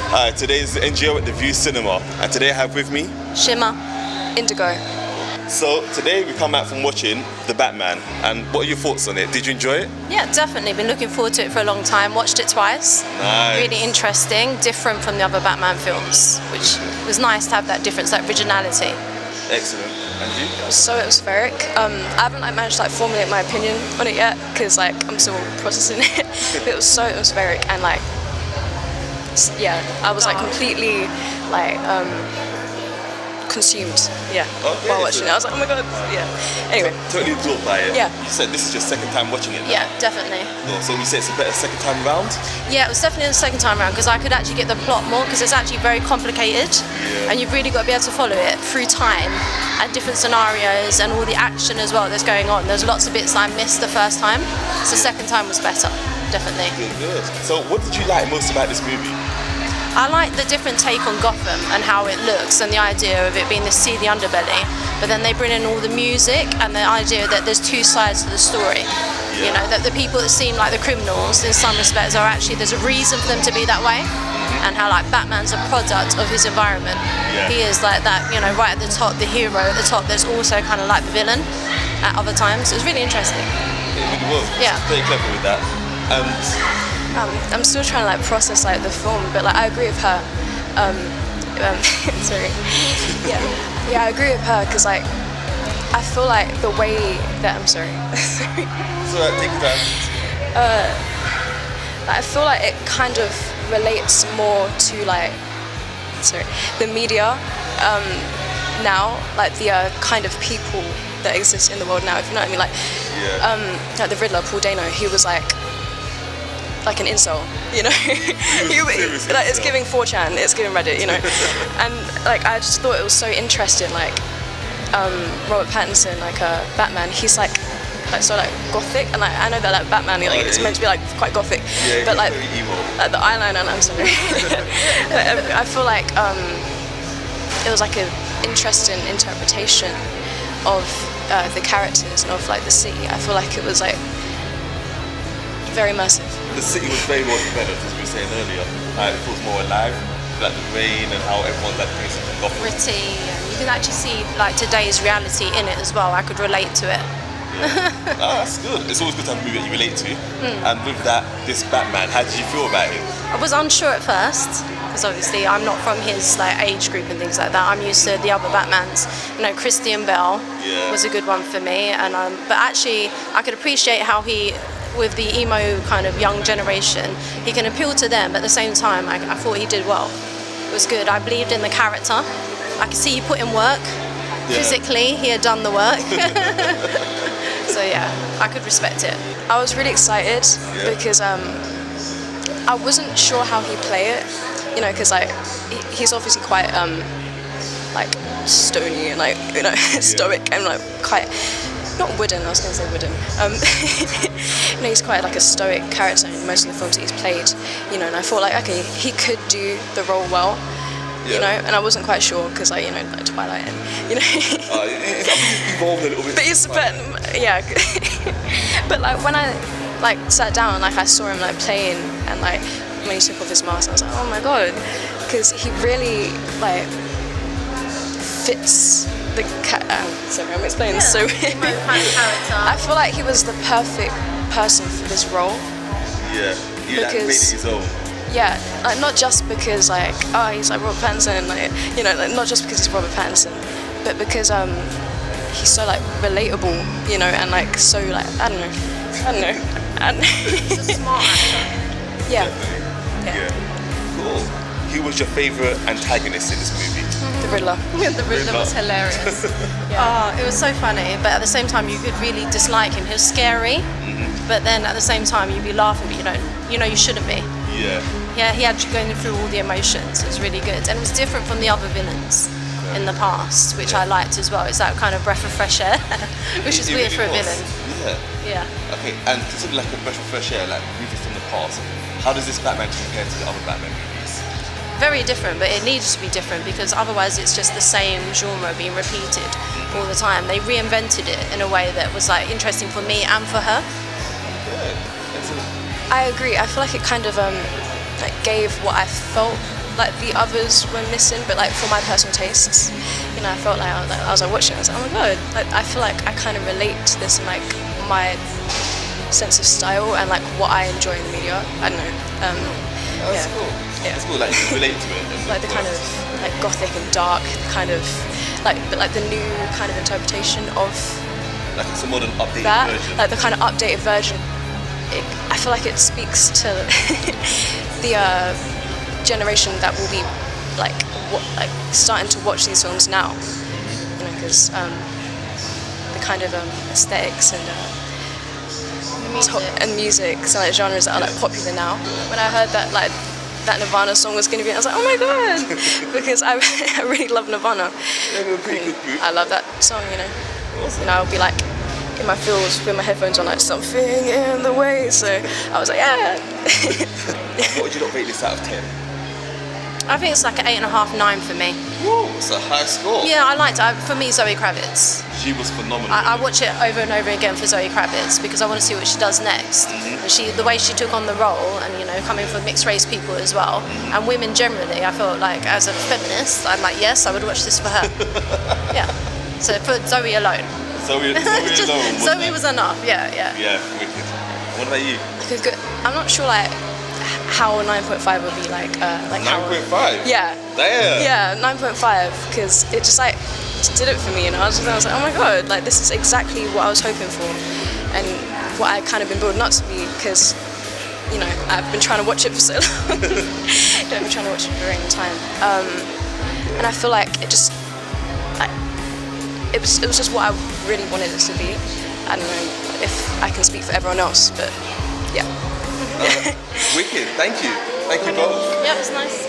Hi, today is n.g.o at the Vue Cinema, and today I have with me Shimma, Indigo. So today we come back from watching The Batman, and what are your thoughts on it? Did you enjoy it? Yeah, definitely. Been looking forward to it for a long time. Watched it twice. Nice. Really interesting, different from the other Batman films, which was nice to have that difference, that originality. Excellent. And you? It was so atmospheric. I haven't managed to formulate my opinion on it yet because I'm still processing it. But it was so atmospheric and yeah, I was completely consumed. Yeah, okay, while watching it, I was like, oh my god. Yeah. Anyway. Totally absorbed by it. Yeah. You said this is your second time watching it now? Yeah, definitely. Oh, so you say it's a better second time round? Yeah, it was definitely the second time around because I could actually get the plot more because it's actually very complicated, and you've really got to be able to follow it through time and different scenarios and all the action as well that's going on. There's lots of bits that I missed the first time, so the second time was better, definitely. Good. So what did you like most about this movie? I like the different take on Gotham and how it looks and the idea of it being the seedy underbelly, but then they bring in all the music and the idea that there's two sides to the story. You know, that the people that seem like the criminals in some respects are actually, there's a reason for them to be that way, and how Batman's a product of his environment. He is like that, you know, right at the top, the hero at the top, there's also kind of like the villain at other times. It was really interesting. It really was. Yeah. Very clever with that. I'm still trying to process the film, but I agree with her. Sorry. Yeah, I agree with her because I feel like the way that I'm sorry. So take your time. I feel like it kind of relates more to the media now, the kind of people that exist in the world now. If you know what I mean, like the Riddler, Paul Dano, he was like an incel, you know. It's giving 4chan, it's giving Reddit, you know. And I just thought it was so interesting, Robert Pattinson, Batman, he's so gothic, and I know that Batman it's meant to be quite gothic, but very emo. The eyeliner, I'm sorry. I feel like it was an interesting interpretation of the characters and of the city. I feel like it was very immersive. The city was very well developed, as we were saying earlier. It feels more alive, the rain and how everyone's doing something Gotham. Pretty, and you can actually see today's reality in it as well. I could relate to it. Yeah. That's good. It's always good to have a movie that you relate to. And with that, this Batman, how did you feel about it? I was unsure at first, because obviously I'm not from his age group and things like that. I'm used to the other Batmans. You know, Christian Bale was a good one for me, and but actually I could appreciate how he, with the emo kind of young generation, he can appeal to them, but at the same time I thought he did well. It was good. I believed in the character. I could see he put in work. Physically, he had done the work. So yeah, I could respect it. I was really excited because I wasn't sure how he'd play it, you know, because he's obviously quite stony and stoic and quite, not wooden, I was going to say wooden. You know, he's quite a stoic character in most of the films that he's played, you know, and I thought okay, he could do the role well, you know, and I wasn't quite sure because Twilight and, you know. He's evolved a little bit. But yeah. But when I sat down and I saw him playing and when he took off his mask, I was like, oh my god, because he really fits the sorry, I'm explaining this so weird. I feel like he was the perfect person for this role. Yeah, he made it his own. Yeah, not just because he's Robert Pattinson, you know, not just because he's Robert Pattinson, but because he's so relatable, you know, and so I don't know. He's a smart actor. Yeah. Cool. Who was your favourite antagonist in this movie? The Riddler. The Riddler was hilarious. It was so funny, but at the same time you could really dislike him. He was scary, but then at the same time you'd be laughing, but you know you shouldn't be. Yeah, he had you going through all the emotions. It was really good, and it was different from the other villains in the past, which I liked as well. It's that kind of breath of fresh air, which is weird for a villain. Yeah. Okay, and consider a breath of fresh air, movies from the past. How does this Batman compare to the other Batman movies? very different, but it needed to be different because otherwise it's just the same genre being repeated all the time. They reinvented it in a way that was like interesting for me and for her. I agree. I feel like it kind of like gave what I felt like the others were missing, but like for my personal tastes, you know, I felt like I was like watching it, I was like, oh my god, like, I feel like I kind of relate to this in like my sense of style and like what I enjoy in the media. I don't know. That's cool. Yeah. It's cool, like you relate to it. Like the kind of like gothic and dark, kind of like, but like the new kind of interpretation of like it's a modern updated that, version. like the kind of updated version. I feel like it speaks to the generation that will be like starting to watch these films now, you know, because the kind of aesthetics and music, so like genres that are like popular now. When I heard that like that Nirvana song was going to be, I was like, oh my god, because I really love Nirvana. I love that song, you know. Awesome. You know, I'll be like in my fields with my headphones on, like something in the way. So I was like, yeah. What would you not rate this out of 10? I think it's like an 8.5, 9 for me. Whoa, it's a high score. Yeah, I liked it. For me, Zoe Kravitz. She was phenomenal. I watch it over and over again for Zoe Kravitz because I want to see what she does next. And the way she took on the role, and you know, coming from mixed race people as well, and women generally, I felt like as a feminist, I'm like, yes, I would watch this for her. Yeah. So for Zoe alone. Zoe alone. Zoe was enough. Yeah. Yeah, wicked. What about you? Okay, I'm not sure like how a 9.5 would be like 9.5? Yeah. Damn. Yeah, 9.5, because it just like did it for me, and I was like, oh my god, like this is exactly what I was hoping for, and what I kind of been building up to be, because you know I've been trying to watch it for so long. I've been trying to watch it for a very long time, and I feel like it just it was just what I really wanted it to be. I don't know if I can speak for everyone else, but yeah. Wicked, thank you both. Yeah, it was nice.